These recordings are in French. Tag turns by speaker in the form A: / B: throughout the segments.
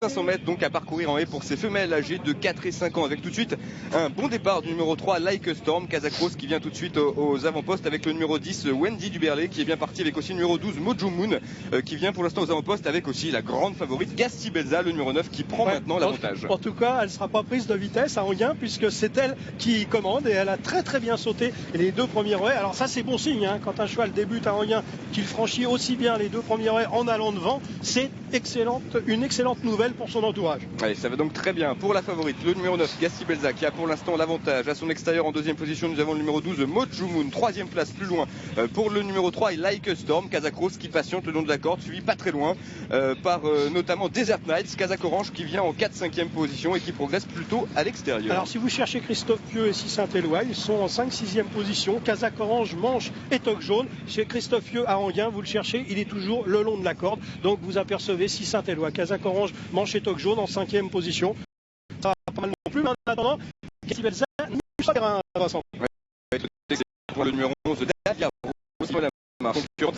A: 500 mètres donc à parcourir en haie pour ces femelles âgées de 4 et 5 ans, avec tout de suite un bon départ du numéro 3 Like a Storm, Casacross qui vient tout de suite aux avant-postes avec le numéro 10 Wendy Duberlet qui est bien parti, avec aussi le numéro 12 Mojo Moon qui vient pour l'instant aux avant-postes, avec aussi la grande favorite Gasti Belza, le numéro 9 qui prend maintenant l'avantage.
B: En tout cas, elle ne sera pas prise de vitesse à Anguin puisque c'est elle qui commande et elle a très bien sauté les deux premiers relais. Alors ça c'est bon signe, hein, quand un cheval débute à Anguin, qu'il franchit aussi bien les deux premiers relais en allant devant, c'est une excellente nouvelle pour son entourage.
A: Allez, ça va donc très bien pour la favorite, le numéro 9 Gasti Belza qui a pour l'instant l'avantage. À son extérieur en deuxième position nous avons le numéro 12 Mojo Moon, troisième place plus loin pour le numéro 3 et Like a Storm, Casacross qui patiente le long de la corde, suivi pas très loin par notamment Desert Knights, Casac Orange qui vient en 4-5e position et qui progresse plutôt à l'extérieur.
B: Alors si vous cherchez Christophe Pieux et 6 Saint-Éloi, ils sont en 5-6e position, Casac Orange, Manche et Toc Jaune. Chez Christophe Pieux à Anguin, vous le cherchez, il est toujours le long de la corde, donc vous apercevez 6 Saint-Éloi, Casac Orange, Manche et Toc Jaune en 5e position. Ça va pas mal non plus, mais en attendant, Gasti Belza nous sur le terrain, Vincent.
A: Pour le numéro 11 Davia concurrente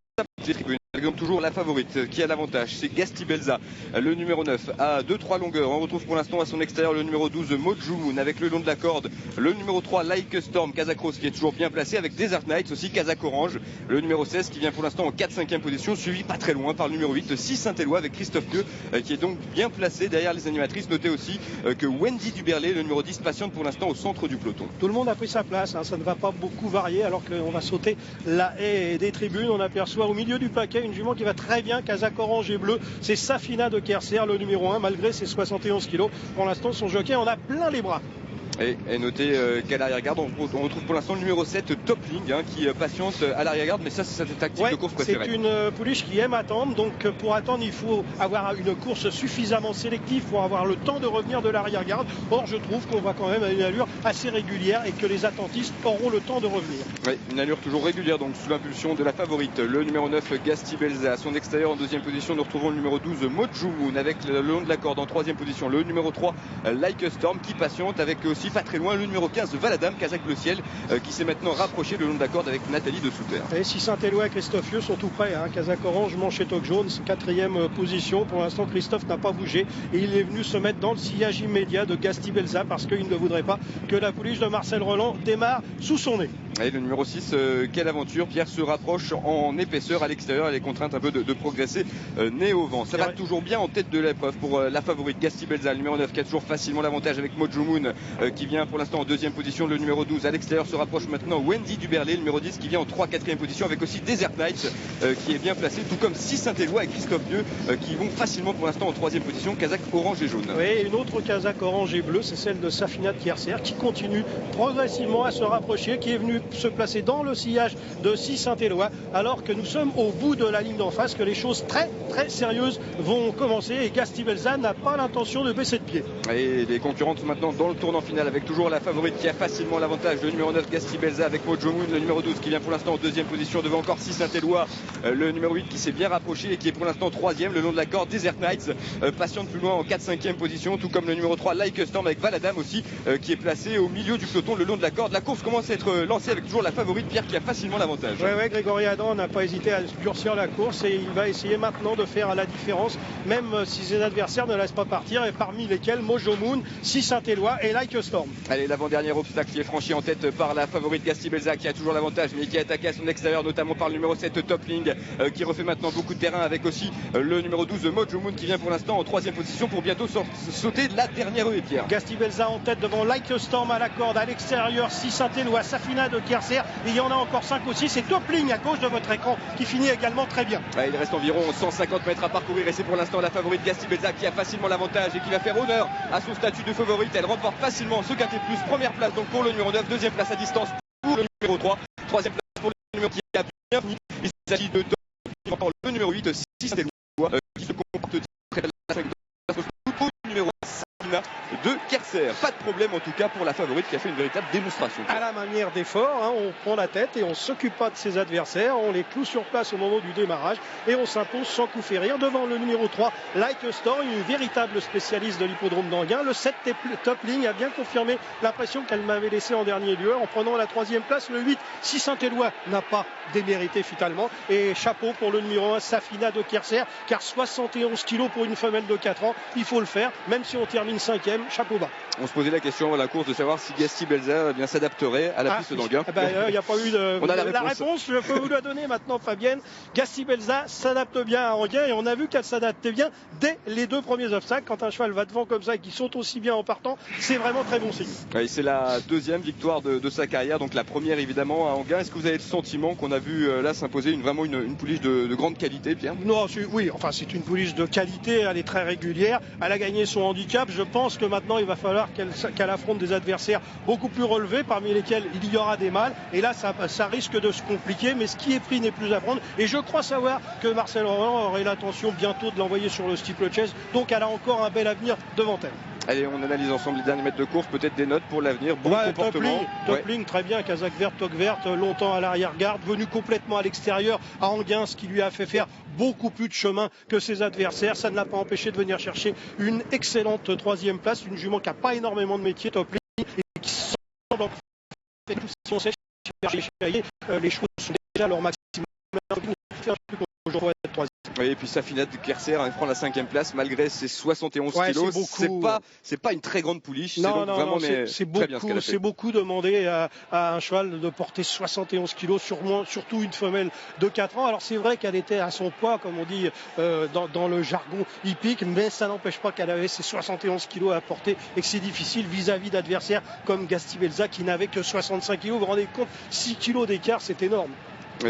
A: donc toujours la favorite qui a l'avantage, c'est Gasti Belza, le numéro 9 à 2-3 longueurs. On retrouve pour l'instant à son extérieur le numéro 12 Mojo Moon avec le long de la corde, le numéro 3 Like a Storm, Casacross qui est toujours bien placé avec Desert Knights, aussi Casac Orange, le numéro 16 qui vient pour l'instant en 4-5e position, suivi pas très loin par le numéro 8 6 Saint-Éloi avec Christophe Pieux qui est donc bien placé derrière les animatrices. Notez aussi que Wendy Duberlet, le numéro 10, patiente pour l'instant au centre du peloton.
B: Tout le monde a pris sa place, hein, ça ne va pas beaucoup varier alors qu'on va sauter la haie des tribunes. On aperçoit au milieu du paquet une jument qui va très bien, Casac Orange et bleu, c'est Safina de Kerser, le numéro 1, malgré ses 71 kilos. Pour l'instant, son jockey en a plein les bras.
A: Et notez qu'à l'arrière-garde, on retrouve pour l'instant le numéro 7 Topling qui patiente à l'arrière-garde, mais ça c'est sa tactique de course préférée.
B: C'est une pouliche qui aime attendre, donc pour attendre il faut avoir une course suffisamment sélective pour avoir le temps de revenir de l'arrière-garde. Or je trouve qu'on va quand même à une allure assez régulière et que les attentistes auront le temps de revenir.
A: Oui, une allure toujours régulière donc sous l'impulsion de la favorite, le numéro 9 Gasti Belza. À son extérieur en deuxième position nous retrouvons le numéro 12 Mojo Moon avec le long de la corde en troisième position, le numéro 3 Like a Storm qui patiente, avec aussi pas très loin le numéro 15 Valadam, Casac Bleu Ciel qui s'est maintenant rapproché le long de la corde avec Nathalie de Souter.
B: Et 6 Saint-Éloi et Christophe Pieux sont tout prêts, hein. Casac Orange, Manche et Toc Jaune, 4e position. Pour l'instant Christophe n'a pas bougé et il est venu se mettre dans le sillage immédiat de Gasti Belza parce qu'il ne voudrait pas que la pouliche de Marcel Roland démarre sous son nez.
A: Et le numéro 6, quelle aventure, Pierre se rapproche en épaisseur à l'extérieur, elle est contrainte un peu de progresser nez au vent. Ça va toujours bien en tête de l'épreuve pour la favorite Gasti Belza, le numéro 9 qui a toujours facilement l'avantage avec Mojo Moon qui vient pour l'instant en deuxième position, le numéro 12 à l'extérieur se rapproche maintenant Wendy Duberlet, le numéro 10 qui vient en 3-4e position avec aussi Desert Knights qui est bien placé, tout comme 6 Saint-Éloi et Christophe Pieux qui vont facilement pour l'instant en 3e position, Casac Orange et Jaune.
B: Oui, une autre Casac Orange et Bleu, c'est celle de Safina de Kerser qui continue progressivement à se rapprocher, qui est venue se placer dans le sillage de 6 Saint-Éloi alors que nous sommes au bout de la ligne d'en face, que les choses très sérieuses vont commencer et Gasti Belza n'a pas l'intention de baisser de pied.
A: Et les concurrentes sont maintenant dans le tournant final avec toujours la favorite qui a facilement l'avantage, le numéro 9 Gasti Belza avec Mojo Moon, le numéro 12 qui vient pour l'instant en deuxième position devant encore 6 Saint-Éloi, le numéro 8 qui s'est bien rapproché et qui est pour l'instant 3e le long de la corde, Desert Knights patiente plus loin en 4-5e position, tout comme le numéro 3 Like a Storm avec Valadam aussi qui est placé au milieu du peloton le long de la corde. La course commence à être lancée avec toujours la favorite, Pierre qui a facilement l'avantage.
B: Oui, Grégory Adam n'a pas hésité à durcir la course et il va essayer maintenant de faire la différence, même si ses adversaires ne laissent pas partir, et parmi lesquels Mojo Moon, 6 Saint-Éloi et Like a Storm.
A: Allez, l'avant-dernier obstacle qui est franchi en tête par la favorite Gasti Belza qui a toujours l'avantage mais qui est attaqué à son extérieur notamment par le numéro 7 Topling qui refait maintenant beaucoup de terrain avec aussi le numéro 12 Mojo Moon qui vient pour l'instant en 3e position pour bientôt sauter la dernière haie, Pierre.
B: Gasti Belza en tête devant Like a Storm à la corde, à l'extérieur 6 Saint-Éloi, Safina de Kerser et il y en a encore 5 aussi, c'est Topling à gauche de votre écran qui finit également très bien.
A: Il reste environ 150 mètres à parcourir et c'est pour l'instant la favorite Gasti Belza qui a facilement l'avantage et qui va faire honneur à son statut de favorite. Elle remporte facilement ce quintet plus, première place donc pour le numéro 9, deuxième place à distance pour le numéro 3, troisième place pour le numéro qui a bien fini. Il s'agit de le numéro 8, 6 Saint-Éloi qui se comporte très bien avec le numéro 5 de Kerser. Pas de problème en tout cas pour la favorite qui a fait une véritable démonstration.
B: À la manière d'effort, hein, on prend la tête et on ne s'occupe pas de ses adversaires, on les cloue sur place au moment du démarrage et on s'impose sans coup férir devant le numéro 3, Like a Storm, une véritable spécialiste de l'hippodrome d'Anguin. Le 7 Top Ligne a bien confirmé l'impression qu'elle m'avait laissé en dernier lieu en prenant la 3e place. Le 8, Si Saint-Éloi, n'a pas démérité finalement. Et chapeau pour le numéro 1, Safina de Kerser, car 71 kilos pour une femelle de 4 ans, il faut le faire, même si on termine 5e, chapeau bas.
A: On se posait la question avant la course de savoir si Gasti Belza s'adapterait à la piste d'Anguin.
B: Il n'y a pas eu de...
A: On a la
B: réponse, je peux vous la donner maintenant, Fabienne. Gasti Belza s'adapte bien à Anguin et on a vu qu'elle s'adaptait bien dès les 2 premiers obstacles. Quand un cheval va devant comme ça et qu'il saute aussi bien en partant, c'est vraiment très bon signe.
A: Oui, c'est la 2e victoire de sa carrière, donc la première évidemment à Anguin. Est-ce que vous avez le sentiment qu'on a vu là s'imposer vraiment une pouliche de grande qualité, Pierre?
B: Non, oui, enfin c'est une pouliche de qualité, elle est très régulière, elle a gagné son handicap. Je pense que maintenant il va falloir qu'elle affronte des adversaires beaucoup plus relevés, parmi lesquels il y aura des mâles, et là ça risque de se compliquer, mais ce qui est pris n'est plus à prendre, et je crois savoir que Marcel Roland aurait l'intention bientôt de l'envoyer sur le steeplechase, donc elle a encore un bel avenir devant elle.
A: Allez, on analyse ensemble les derniers mètres de course, peut-être des notes pour l'avenir. Bon comportement.
B: Top ligne, très bien. Kazakh verte, toque verte, longtemps à l'arrière-garde, venu complètement à l'extérieur à Anguin, ce qui lui a fait faire beaucoup plus de chemin que ses adversaires. Ça ne l'a pas empêché de venir chercher une excellente 3e place. Une jument qui n'a pas énormément de métier, top ligne, et qui semble en fait, si on sait les choses sont déjà à leur maximum.
A: Oui, et puis Safina de Kerser, elle prend la 5e place malgré ses 71 kilos. C'est pas une très grande pouliche.
B: C'est beaucoup demandé à un cheval de porter 71 kilos, surtout une femelle de 4 ans. Alors c'est vrai qu'elle était à son poids, comme on dit dans le jargon hippique, mais ça n'empêche pas qu'elle avait ses 71 kilos à porter et que c'est difficile vis-à-vis d'adversaires comme Gasti Belza qui n'avait que 65 kilos. Vous vous rendez compte, 6 kilos d'écart, c'est énorme.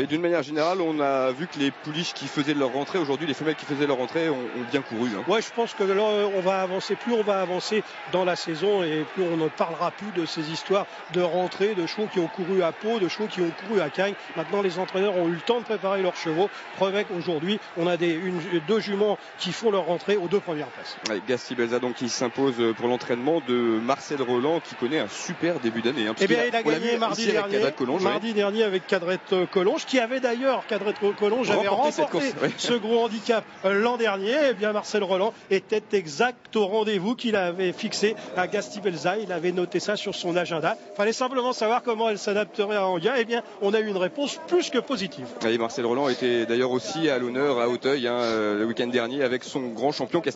A: D'une manière générale, on a vu que les pouliches qui faisaient leur rentrée, aujourd'hui les femelles qui faisaient leur rentrée ont bien couru.
B: Ouais, je pense que là on va avancer, plus on va avancer dans la saison et plus on ne parlera plus de ces histoires de rentrée, de chevaux qui ont couru à Pau, de chevaux qui ont couru à Cagnes. Maintenant les entraîneurs ont eu le temps de préparer leurs chevaux. Preuve qu'aujourd'hui on a 2 juments qui font leur rentrée aux 2 premières places.
A: Ouais, Gasti Belza donc qui s'impose pour l'entraînement de Marcel Roland qui connaît un super début d'année.
B: Eh bien il a gagné mardi dernier avec Cadrette Collonges, qui avait d'ailleurs Cadrette Collonges avait remporté ce gros handicap l'an dernier. Eh bien Marcel Roland était exact au rendez-vous qu'il avait fixé à Gasti Belza. Il avait noté ça sur son agenda. Il fallait simplement savoir comment elle s'adapterait à Anguin. Eh bien on a eu une réponse plus que positive.
A: Et Marcel Roland était d'ailleurs aussi à l'honneur à Auteuil le week-end dernier avec son grand champion